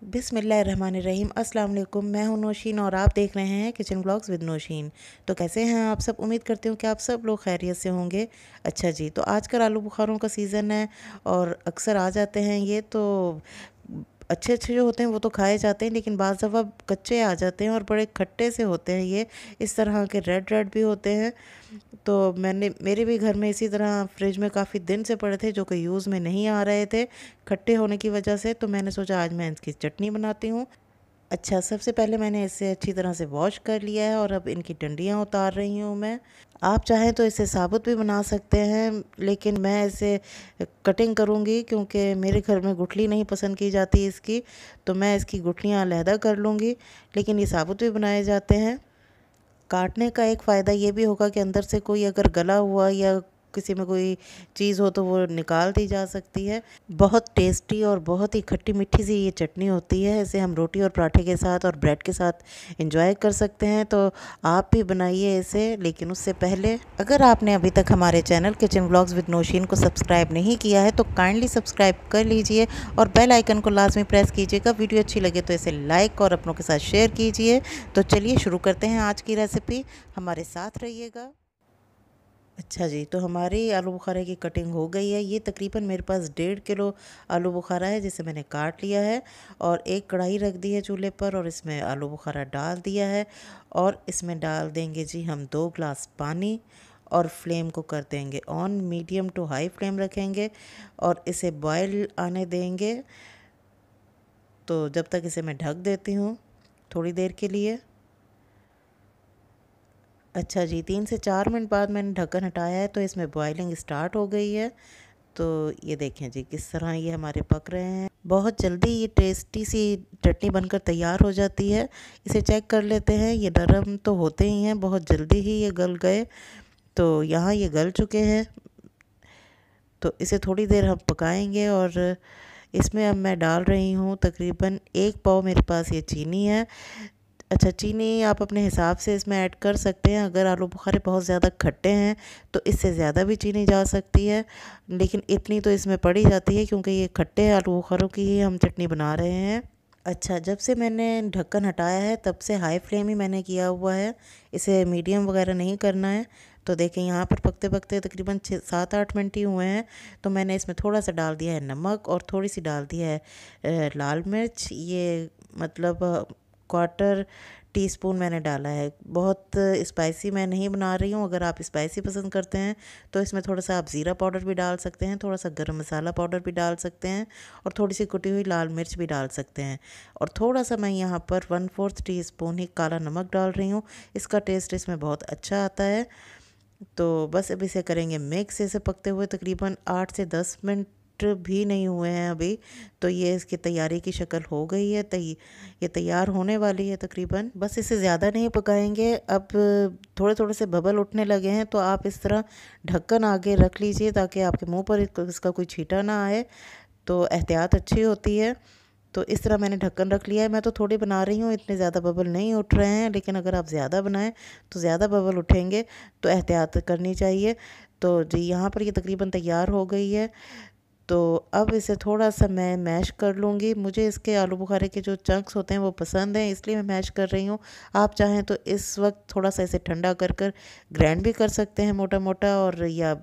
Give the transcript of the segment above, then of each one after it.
बिस्मिल्लाहिर्रहमानिर्रहीम। अस्सलाम वालेकुम। मैं हूं नौशीन और आप देख रहे हैं किचन ब्लॉग्स विद नौशीन। तो कैसे हैं आप सब? उम्मीद करती हूँ कि आप सब लोग खैरियत से होंगे। अच्छा जी, तो आजकल आलू बुखारों का सीज़न है और अक्सर आ जाते हैं ये। तो अच्छे अच्छे जो होते हैं वो तो खाए जाते हैं, लेकिन बाज़ दफ़ा कच्चे आ जाते हैं और बड़े खट्टे से होते हैं ये। इस तरह के रेड रेड भी होते हैं। तो मेरे भी घर में इसी तरह फ्रिज में काफ़ी दिन से पड़े थे जो कि यूज़ में नहीं आ रहे थे खट्टे होने की वजह से। तो मैंने सोचा आज मैं इसकी चटनी बनाती हूँ। अच्छा, सबसे पहले मैंने इसे अच्छी तरह से वॉश कर लिया है और अब इनकी डंडियाँ उतार रही हूँ मैं। आप चाहें तो इसे साबुत भी बना सकते हैं, लेकिन मैं इसे कटिंग करूँगी क्योंकि मेरे घर में गुठली नहीं पसंद की जाती इसकी। तो मैं इसकी गुठलियाँ अलहदा कर लूँगी, लेकिन ये साबुत भी बनाए जाते हैं। काटने का एक फ़ायदा ये भी होगा कि अंदर से कोई अगर गला हुआ या किसी में कोई चीज़ हो तो वो निकाल दी जा सकती है। बहुत टेस्टी और बहुत ही खट्टी मीठी सी ये चटनी होती है। इसे हम रोटी और पराठे के साथ और ब्रेड के साथ एंजॉय कर सकते हैं। तो आप भी बनाइए इसे। लेकिन उससे पहले अगर आपने अभी तक हमारे channel kitchen vlogs with Naushin को सब्सक्राइब नहीं किया है तो काइंडली सब्सक्राइब कर लीजिए और बेल आइकन को लाजमी प्रेस कीजिएगा। वीडियो अच्छी लगे तो इसे लाइक और अपनों के साथ शेयर कीजिए। तो चलिए शुरू करते हैं आज की रेसिपी। हमारे साथ रहिएगा। अच्छा जी, तो हमारी आलू बुखारे की कटिंग हो गई है। ये तकरीबन मेरे पास 1.5 किलो आलू बुखारा है जिसे मैंने काट लिया है और एक कढ़ाई रख दी है चूल्हे पर और इसमें आलू बुखारा डाल दिया है। और इसमें डाल देंगे जी हम 2 गिलास पानी और फ्लेम को कर देंगे on, medium to high flame रखेंगे और इसे बॉयल आने देंगे। तो जब तक इसे मैं ढक देती हूँ थोड़ी देर के लिए। अच्छा जी, 3 से 4 मिनट बाद मैंने ढक्कन हटाया है तो इसमें बॉइलिंग स्टार्ट हो गई है। तो ये देखें जी किस तरह ये हमारे पक रहे हैं। बहुत जल्दी ये टेस्टी सी चटनी बनकर तैयार हो जाती है। इसे चेक कर लेते हैं। ये नरम तो होते ही हैं, बहुत जल्दी ही ये गल गए। तो यहाँ ये गल चुके हैं। तो इसे थोड़ी देर हम पकाएंगे और इसमें अब मैं डाल रही हूँ तकरीबन 1 पाव मेरे पास ये चीनी है। अच्छा, चीनी आप अपने हिसाब से इसमें ऐड कर सकते हैं। अगर आलू बुखारे बहुत ज़्यादा खट्टे हैं तो इससे ज़्यादा भी चीनी जा सकती है, लेकिन इतनी तो इसमें पड़ी जाती है क्योंकि ये खट्टे आलू बुखारों की ही हम चटनी बना रहे हैं। अच्छा, जब से मैंने ढक्कन हटाया है तब से हाई फ्लेम ही मैंने किया हुआ है, इसे मीडियम वगैरह नहीं करना है। तो देखें यहाँ पर पकते पकते तकरीबन 6-7-8 मिनट ही हुए हैं। तो मैंने इसमें थोड़ा सा डाल दिया है नमक और थोड़ी सी डाल दी है लाल मिर्च। ये मतलब 1/4 टीस्पून मैंने डाला है। बहुत स्पाइसी मैं नहीं बना रही हूँ। अगर आप स्पाइसी पसंद करते हैं तो इसमें थोड़ा सा आप ज़ीरा पाउडर भी डाल सकते हैं, थोड़ा सा गरम मसाला पाउडर भी डाल सकते हैं और थोड़ी सी कुटी हुई लाल मिर्च भी डाल सकते हैं। और थोड़ा सा मैं यहाँ पर 1/4 टीस्पून ही काला नमक डाल रही हूँ। इसका टेस्ट इसमें बहुत अच्छा आता है। तो बस अब इसे करेंगे मिक्स। इसे पकते हुए तकरीबन 8 से 10 मिनट भी नहीं हुए हैं अभी। तो ये इसकी तैयारी की शक्ल हो गई है। ये तैयार होने वाली है तकरीबन। बस इसे ज़्यादा नहीं पकाएंगे। अब थोड़े थोड़े से बबल उठने लगे हैं तो आप इस तरह ढक्कन आगे रख लीजिए ताकि आपके मुंह पर इसका कोई छींटा ना आए। तो एहतियात अच्छी होती है। तो इस तरह मैंने ढक्कन रख लिया है। मैं तो थोड़ी बना रही हूँ, इतने ज़्यादा बबल नहीं उठ रहे हैं, लेकिन अगर आप ज़्यादा बनाएं तो ज़्यादा बबल उठेंगे, तो एहतियात करनी चाहिए। तो जी यहाँ पर ये तकरीबन तैयार हो गई है। तो अब इसे थोड़ा सा मैं मैश कर लूँगी। मुझे इसके आलू बुखारे के जो चंक्स होते हैं वो पसंद हैं, इसलिए मैं मैश कर रही हूँ। आप चाहें तो इस वक्त थोड़ा सा इसे ठंडा कर कर ग्राइंड भी कर सकते हैं मोटा मोटा, और या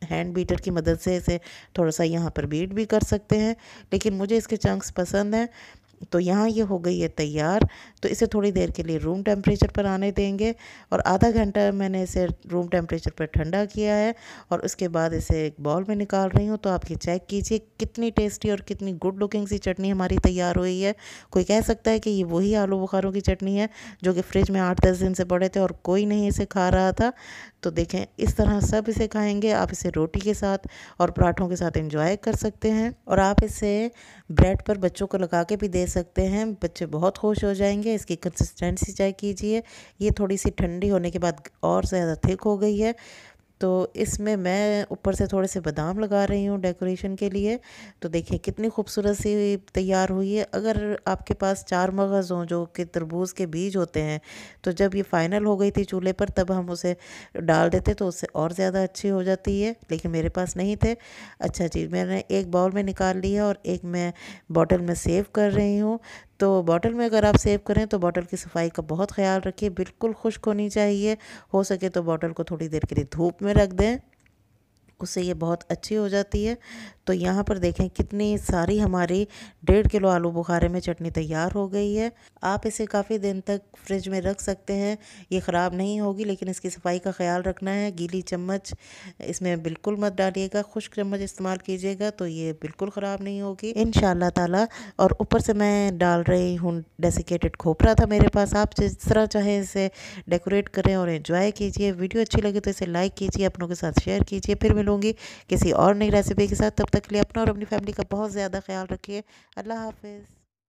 हैंड बीटर की मदद से इसे थोड़ा सा यहाँ पर बीट भी कर सकते हैं। लेकिन मुझे इसके चंक्स पसंद हैं। तो यहाँ ये हो गई है तैयार। तो इसे थोड़ी देर के लिए रूम टेम्परेचर पर आने देंगे और आधा घंटा मैंने इसे रूम टेम्परेचर पर ठंडा किया है और उसके बाद इसे एक बाउल में निकाल रही हूँ। तो आप ये चेक कीजिए कितनी टेस्टी और कितनी गुड लुकिंग सी चटनी हमारी तैयार हुई है। कोई कह सकता है कि ये वही आलू बुखारों की चटनी है जो कि फ्रिज में 8-10 दिन से पड़े थे और कोई नहीं इसे खा रहा था। तो देखें इस तरह सब इसे खाएंगे। आप इसे रोटी के साथ और पराठों के साथ एंजॉय कर सकते हैं और आप इसे ब्रेड पर बच्चों को लगा के भी दे सकते हैं। बच्चे बहुत खुश हो जाएंगे। इसकी कंसिस्टेंसी चेक कीजिए, ये थोड़ी सी ठंडी होने के बाद और ज़्यादा थिक हो गई है। तो इसमें मैं ऊपर से थोड़े से बादाम लगा रही हूँ डेकोरेशन के लिए। तो देखिए कितनी खूबसूरत सी तैयार हुई है। अगर आपके पास 4 मगज़ हों जो कि तरबूज के बीज होते हैं, तो जब ये फाइनल हो गई थी चूल्हे पर तब हम उसे डाल देते तो उससे और ज़्यादा अच्छी हो जाती है, लेकिन मेरे पास नहीं थे। अच्छा जी, मैंने एक बाउल में निकाल लिया और एक मैं बॉटल में सेव कर रही हूँ। तो बॉटल में अगर आप सेव करें तो बॉटल की सफाई का बहुत ख्याल रखिए, बिल्कुल खुश्क होनी चाहिए। हो सके तो बॉटल को थोड़ी देर के लिए धूप में रख दें, उससे ये बहुत अच्छी हो जाती है। तो यहाँ पर देखें कितनी सारी हमारी 1.5 किलो आलू बुखारे में चटनी तैयार हो गई है। आप इसे काफ़ी दिन तक फ्रिज में रख सकते हैं, ये ख़राब नहीं होगी, लेकिन इसकी सफाई का ख्याल रखना है। गीली चम्मच इसमें बिल्कुल मत डालिएगा, खुश्क चम्मच इस्तेमाल कीजिएगा तो ये बिल्कुल ख़राब नहीं होगी इंशाल्लाह ताला। और ऊपर से मैं डाल रही हूँ डेसिकेटेड खोपरा था मेरे पास। आप जिस तरह चाहे इसे डेकोरेट करें और एंजॉय कीजिए। वीडियो अच्छी लगे तो इसे लाइक कीजिए, अपनों के साथ शेयर कीजिए। फिर मिलूंगी किसी और नई रेसिपी के साथ, तब तक के लिए अपना और अपनी फैमिली का बहुत ज़्यादा ख्याल रखिए। अल्लाह हाफिज़।